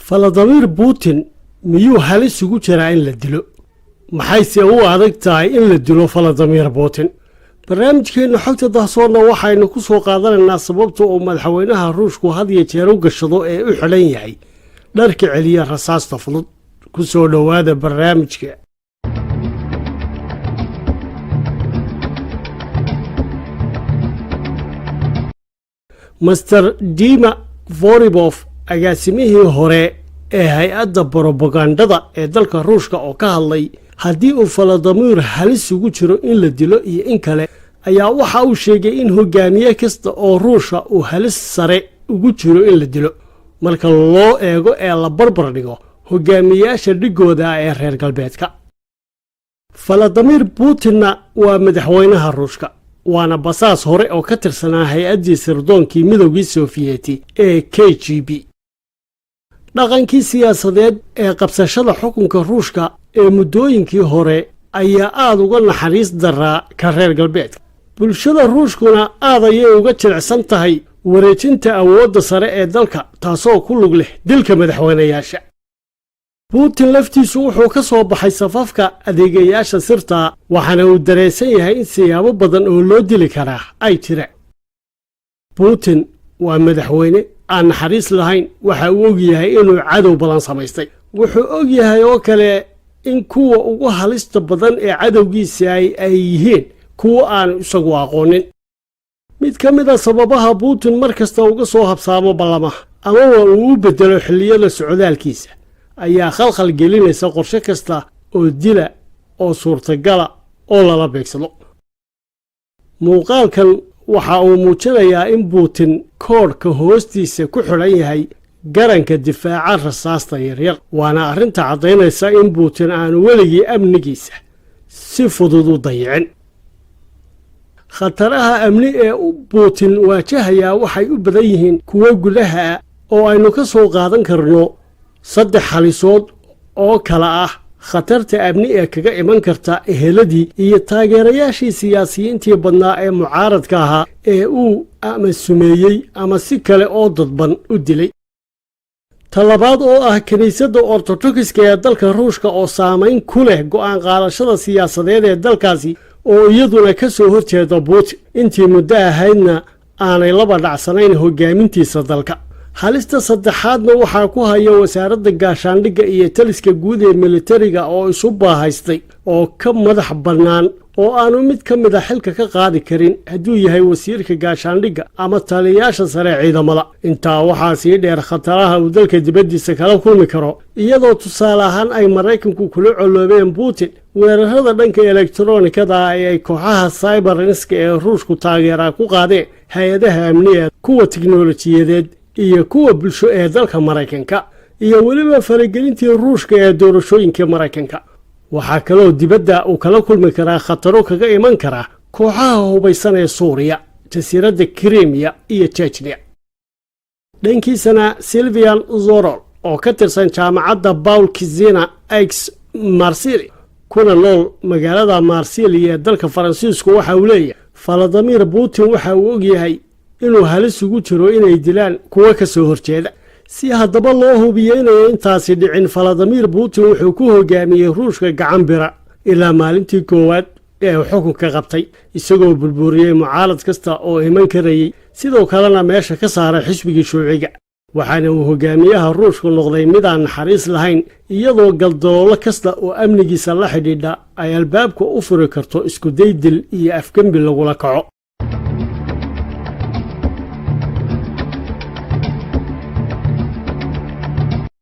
Vladimir Putin miyuu halis ugu jiraa in la dilo maxayse u adag tahay in la dilo Vladimir Putin barnaamijkeena xogta dahsoonna waxaynu ku soo qaadanaynaa sababta uu madaxweynaha Ruushku had iyo jeer u gashado ee u xiran yahay dharka celiya rasaasta fudud ku soo dhawaada barnaamijka Mr. Dima Voribov agaasimihii hore ee hay'adda propagandada ee dalka Ruushka oo ka hadlay haddii uu Vladimir halis ugu jiro in la dilo iyo in kale ayaa waxa uu sheegay in hogaamiye kasta oo Ruushka uu halis sare ugu jiro in la dilo marka loo eego ee la barbar dhigo hogaamiyaasha dhigooda ee reer galbeedka Vladimir Putin waa madaxweynaha Ruushka waana basaas hore oo ka tirsanaa hay'addii sirdoonkii midowgii Sofiyeeti ee KGB dhaqankii siyaasadeed ee qabsashada xukunka Ruushka ee muddooyinkii hore ayaa aad uga naxariis daraa ka reer galbeedka bulshada Ruushkuna aad ayay uga jilicsan tahay wareejinta awoodda sare ee dalka taasoo ku lug leh dilka madaxweynayaasha Putin laftiisu wuxuu ka soo baxay safafka adeegayaasha sirta waxaana uu dareensan yahay in siyaabo badan oo loo dili karaa ay jiraan Putin waa madaxweyne aan naxariis lahayn waxa uu og yahay inuu cadow badan samaystay wuxuu og yahay oo kale in kuwa ugu halista badan ee cadowgiisa ay yihiin kuwa aan isagu aqoonin mid ka mid ah sababaha Putin markasta uga soo habsaamo ballamaha ama uu u bedelo xilliyada socdaalkiisa ayaa khalkhal gelinaysa qorshe kasta oo dila oo suurtagala oo lala beegsado muuqaalkan waxa uu muujinayaa in Putin koodhka hoostiisa ku xiran yahay garanka difaaca rasaasta yaryar waana arrinta caddaynaysa in Putin aanu weligii amnigiisa si fudud u dayicin khataraha amni ee Putin waajahayaa waxay u badan yihiin kuwa gudaha oo aynu ka soo qaadan karno saddex halisood oo kala ah khatarta amni ee kaga iman karta eheladii iyo taageerayaashii siyaasiyiintii badnaa ee mucaaradka ahaa ee uu ama sumeeyey ama si kale oo dadban u dilay talabaad oo ah kiniisadda ortodokska ee dalka Ruushka oo saameyn ku leh go'aan qaadashada siyaasadeed ee dalkaasi oo iyaduna ka soo horjeeda Putin intii muddo ahaydna aanay laba dhacsanayn hogaamintiisa dalka halista saddexaadna waxaa ku haya wasaaradda gaashaandhigga iyo taliska guud ee militariga oo isu baahaystay oo ka madax bannaan oo aanu mid ka mid ah xilka ka qaadi karin hadduu yahay wasiirka gaashaandhigga ama taliyayaasha sare ciidamada intaa waxaa sii dheer khataraha uu dalka dibaddiisa kala kulmi karo iyadoo tusaale ahaan ay Maraykanku kula coloobeen Putin weerarada dhanka elektaroonikada ee ay kooxaha cyberneska ee Ruushku taageeraa ku qaadeen hay-adaha amniga kuwa tiknoolajiyadeed iyo kuwa bulsho ee dalka Maraykanka iyo weliba faragelintii Ruushka ee doorashooyinka Maraykanka waxa kale oo dibadda uu kala kulmi karaa khataro kaga iman kara kooxaha hubaysan ee Suuriya jasiiradda Crimea iyo Chechnya dhankiisana Sylvian Zorol oo ka tirsan jaamacadda Paul Kizina X Marseille kuna nool magaalada Marseille ee dalka Faransiisku waxa uu leeyahay Vladimir Putin waxa uu og yahay inuu halis ugu jiro inay dilaan kuwa ka soo horjeeda si haddaba loo hubiyo inay intaasi dhicin Vladimir Putin wuxuu ku hogaamiyey Ruushka gacan bira ilaa maalintii koowaad ee xukunka qabtay isagoo burburiyey mucaarad kasta oo iman karayay sidoo kalena meesha ka saaray xisbigii shuuciga waxaana uu hogaamiyaha Ruushku noqday mid aan naxariis lahayn iyadoo galdoolo kasta oo amnigiisa la xidhiidha ay albaabka u furi karto isku daydil iyo afgembi lagula kaco